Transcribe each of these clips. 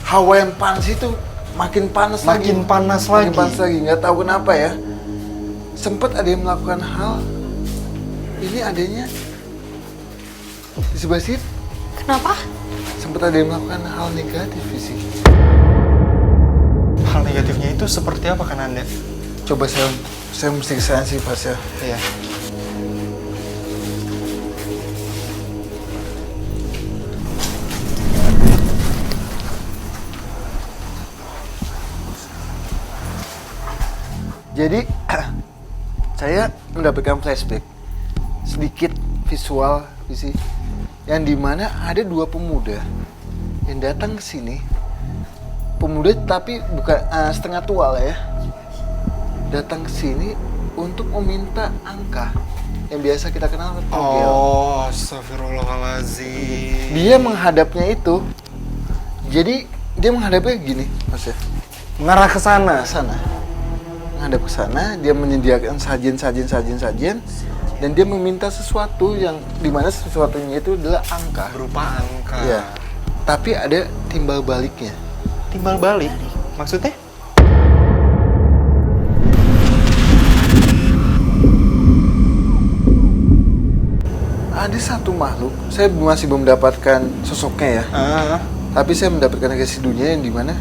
hawa yang panas itu makin panas lagi. Makin panas lagi. Nggak tahu kenapa ya. Sempat ada yang melakukan hal. Ini adanya di sebelah sini. Kenapa? Sempat ada yang melakukan hal negatif sih. Hal negatifnya itu seperti apa kan Anda? Coba saya mesti kesana sih Pas ya. Iya. Jadi saya mendapatkan flashback sedikit visual visi yang dimana ada dua pemuda yang datang ke sini. Pemuda tapi bukan setengah tua lah ya. Datang ke sini untuk meminta angka yang biasa kita kenal togel. Oh, astagfirullahaladzim. Dia menghadapnya itu. Jadi dia menghadapnya gini, Mas ya. Mengarah ke sana. Ke sana. Menghadap ke sana, dia menyediakan sajian dan dia meminta sesuatu yang dimana sesuatunya itu adalah angka. Berupa angka. Iya. Tapi ada timbal baliknya. Timbal balik? Maksudnya? Ada satu makhluk, saya masih belum mendapatkan sosoknya ya. Tapi saya mendapatkan residunya yang dimana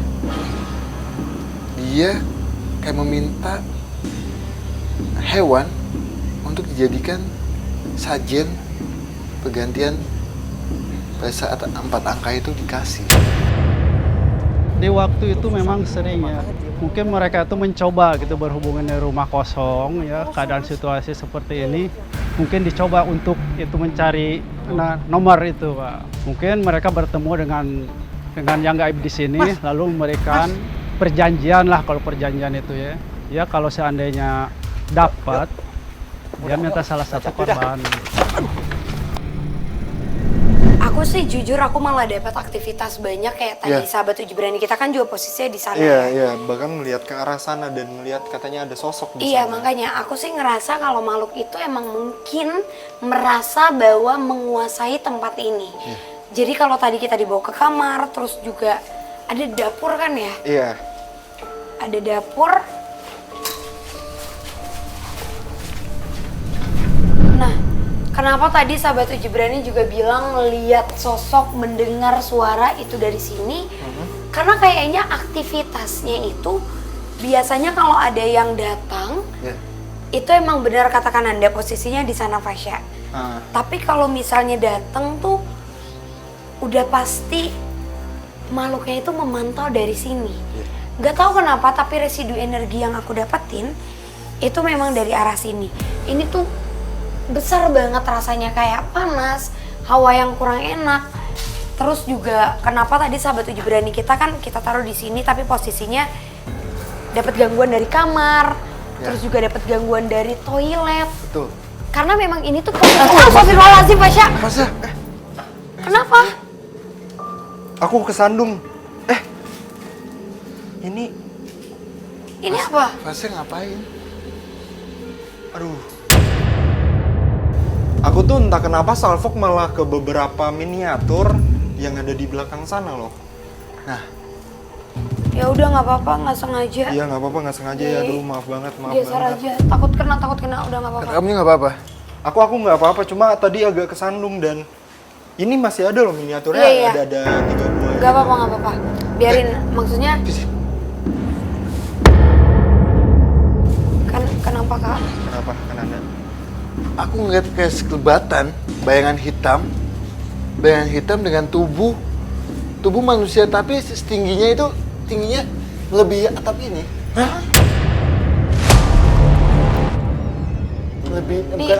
dia kayak meminta hewan untuk dijadikan sajian pergantian pada saat 4 angka itu dikasih. Di waktu itu memang sering ya, mungkin mereka itu mencoba gitu berhubungan dengan rumah kosong ya, keadaan situasi seperti ini mungkin dicoba untuk itu mencari nomor itu Pak. Mungkin mereka bertemu dengan yang gaib di sini, lalu memberikan perjanjian lah, kalau perjanjian itu ya. Ya kalau seandainya dapat, dia minta salah satu korban. Aku sih jujur aku malah dapat aktivitas banyak kayak tadi sahabat uji berani kita kan juga posisinya di sana. Iya, bahkan melihat ke arah sana dan melihat katanya ada sosok di sana. Iya, makanya aku sih ngerasa kalau makhluk itu emang mungkin merasa bahwa menguasai tempat ini. Jadi kalau tadi kita dibawa ke kamar, terus juga ada dapur kan ya? Iya. Ada dapur. Nah, kenapa tadi sahabat uji berani juga bilang ngeliat sosok, mendengar suara itu dari sini? Karena kayaknya aktivitasnya itu biasanya kalau ada yang datang, itu emang benar katakan Anda posisinya di sana Fasya. Tapi kalau misalnya datang tuh udah pasti makhluknya itu memantau dari sini. Gak tahu kenapa, tapi residu energi yang aku dapetin itu memang dari arah sini. Ini tuh besar banget rasanya, kayak panas, hawa yang kurang enak. Terus juga kenapa tadi sahabat uji berani kita kan kita taruh di sini tapi posisinya dapat gangguan dari kamar, terus juga dapat gangguan dari toilet. Betul. Karena memang ini tuh astagfirullahaladzim Fasya. Fasya. Kenapa? Aku kesandung. Ini apa? Fasya ngapain? Aduh. Aku tuh entah kenapa salfok malah ke beberapa miniatur yang ada di belakang sana loh. Nah. Ya udah nggak apa-apa, nggak sengaja. Iya nggak apa-apa, nggak sengaja ya. Aduh maaf banget. Geser aja. Takut kena, udah nggak apa-apa. Kamu nggak apa-apa? Aku nggak apa-apa, cuma tadi agak kesandung dan ini masih ada loh miniaturnya. Iya. Ada 3 buah. Nggak apa-apa. Biarin, maksudnya. Kenapa Kak? Kenapa? Kenapa? Aku ngeliat kayak sekelebatan, bayangan hitam dengan tubuh manusia, tapi tingginya melebihi atap ini. Hah?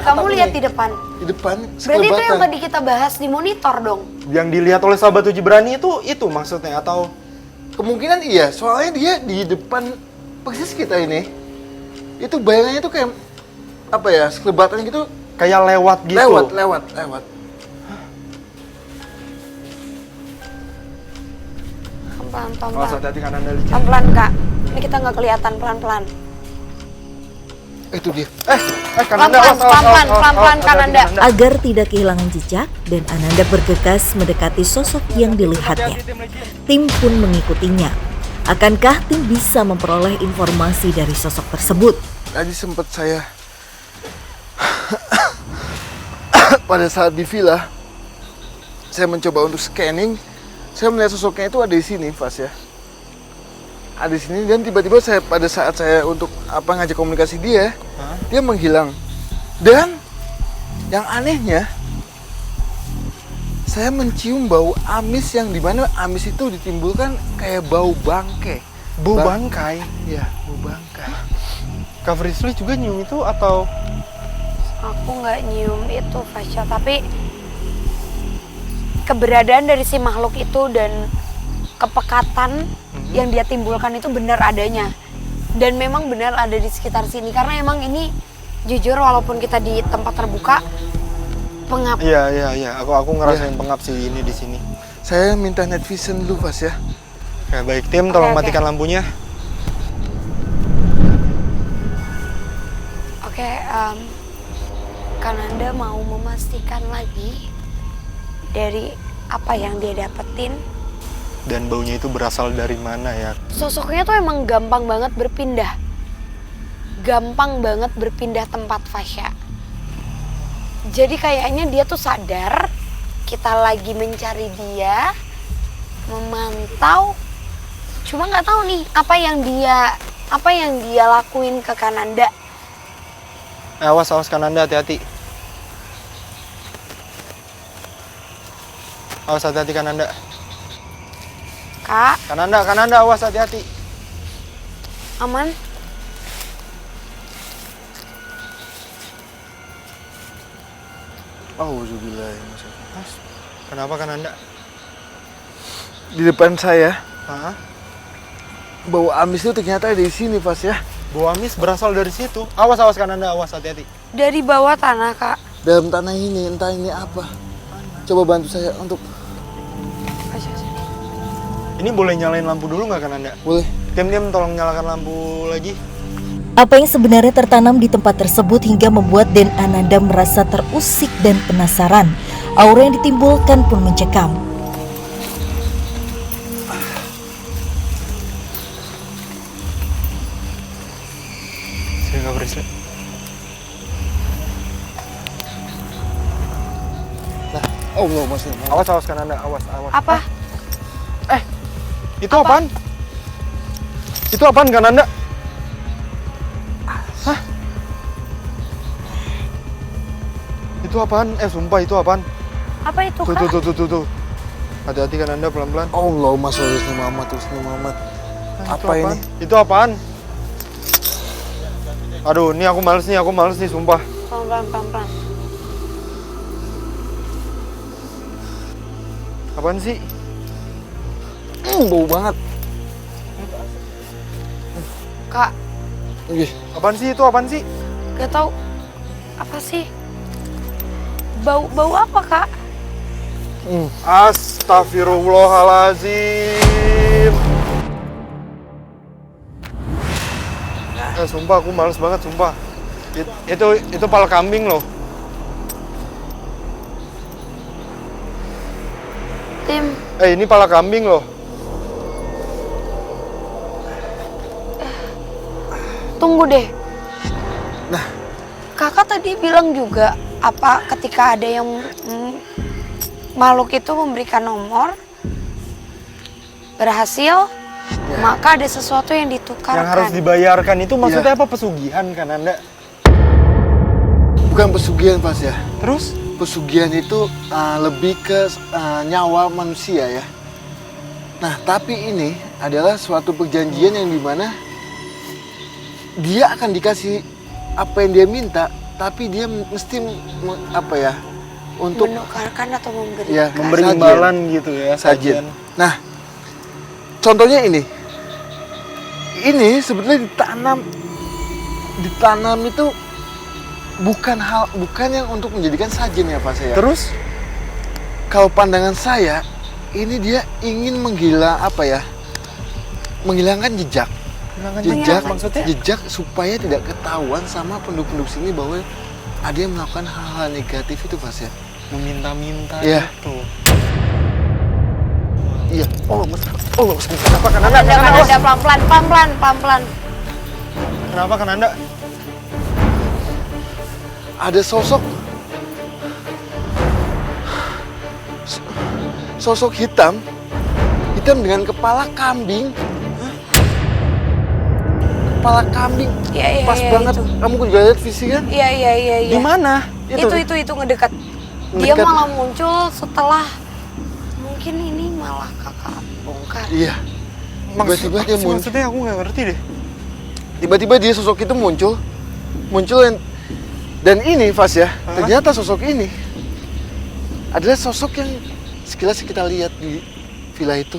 Kamu lihat di depan. Di depan Berarti sekelebatan. itu yang tadi kita bahas di monitor dong. Yang dilihat oleh sahabat uji berani itu maksudnya atau Kemungkinan iya, soalnya dia di depan persis kita ini. Itu bayangannya tuh kayak apa ya, sekelebatan gitu. kayak lewat gitu? Lewat. Pelan-pelan. Hati-hati kan Anda licin. Pelan-pelan Kak. Ini kita nggak kelihatan, pelan-pelan. Itu dia. Kananda, Pelan-pelan, Kananda. Agar tidak kehilangan jejak dan Ananda bergegas mendekati sosok yang dilihatnya. Tim pun mengikutinya. Akankah tim bisa memperoleh informasi dari sosok tersebut? Tadi sempat saya pada saat di villa, saya mencoba untuk scanning. Saya melihat sosoknya itu ada di sini, Vas ya. Ada di sini dan tiba-tiba saya pada saat saya untuk ngajak komunikasi dia, dia menghilang. Dan yang anehnya, saya mencium bau amis yang dimana amis itu ditimbulkan kayak bau bangkai. Bau bangkai? Iya, bau bangkai. Kak Frisly juga nyium itu atau? Aku nggak nyium itu, Fasya, tapi keberadaan dari si makhluk itu dan kepekatan yang dia timbulkan itu benar adanya. Dan memang benar ada di sekitar sini. Karena emang ini jujur walaupun kita di tempat terbuka, pengap. Iya. Aku ngerasain pengap sih ini di sini. Saya minta night vision dulu, Vas ya. Ya baik, tim tolong Oke. matikan lampunya. Oke, Kananda mau memastikan lagi dari apa yang dia dapetin. Dan baunya itu berasal dari mana ya? Sosoknya tuh emang gampang banget berpindah. Gampang banget berpindah tempat, Fasya. Jadi kayaknya dia tuh sadar kita lagi mencari dia, memantau. Cuma nggak tahu nih apa yang dia lakuin ke Kananda. Awas Kananda, hati-hati. Awas hati-hati Kananda. Kak, Kananda, awas hati-hati. aman? Auzubillah. Kenapa Kananda? Di depan saya, Hah? bau amis itu ternyata ada di sini, Vas ya. Bau amis berasal dari situ. Awas Kananda, awas hati-hati. Dari bawah tanah, Kak. Dalam tanah ini, entah ini apa. Coba bantu saya untuk... Ini boleh nyalain lampu dulu nggak Kananda? Boleh. Tim tolong nyalakan lampu lagi. Apa yang sebenarnya tertanam di tempat tersebut hingga membuat Den Ananda merasa terusik dan penasaran. Aura yang ditimbulkan pun mencekam. Saya nggak berisik. Allah, Mas. Awas Kananda, awas. Apa? Itu apaan? Itu apaan Kananda? Hah? Itu apaan? Sumpah itu apaan? Apa itu, Kak? Tuh. Hati-hati Kananda, pelan-pelan. Allah, Mas. Muhammad. Apa ini? Itu apaan? Aduh, ini aku males nih, sumpah. Pelan-pelan. Apaan sih? Bau banget. Kak, Ih, Apaan sih itu? Apaan sih? gak tahu apa sih? Bau apa, Kak? Astagfirullahaladzim. Sumpah aku males banget, sumpah. Itu pala kambing loh. Tim, Ini pala kambing loh. tunggu deh. Nah. Kakak tadi bilang juga apa ketika ada yang makhluk itu memberikan nomor berhasil, maka ada sesuatu yang ditukarkan. Yang harus dibayarkan itu maksudnya apa? Pesugihan kan Anda? bukan pesugihan, Vas ya. Terus? Pesugihan itu lebih ke nyawa manusia ya. Nah, tapi ini adalah suatu perjanjian yang dimana dia akan dikasih apa yang dia minta, tapi dia mesti untuk menukarkan atau memberikan. ya, Memberi sajian. imbalan gitu ya, Sajian. Nah, contohnya ini sebetulnya ditanam itu bukan yang untuk menjadikan sajian ya, Pak saya. Terus? Kalau pandangan saya, ini dia ingin menghilangkan jejak. Kenangan Jejak, maksudnya? jejak supaya tidak ketahuan sama penduduk-penduduk sini bahwa ada yang melakukan hal-hal negatif itu, Mas ya. Meminta-minta Iya. itu. Iya. Oh, Mas. Oh, Mas. Kenapa Kananda? Kananda pelan-pelan. Kenapa Kananda? Ada sosok hitam dengan kepala kambing. Kepala kambing. Iya, Pas banget. itu. Kamu juga lihat visi kan? Iya. Di mana? Itu ngedekat. Dia Ngedekat. malah muncul setelah mungkin ini malah kakak bongkar. Iya. Tiba-tiba dia muncul. Maksudnya aku nggak ngerti deh. Tiba-tiba dia sosok itu muncul dan ini Fas ya, ternyata sosok ini adalah sosok yang sekilas kita lihat di villa itu.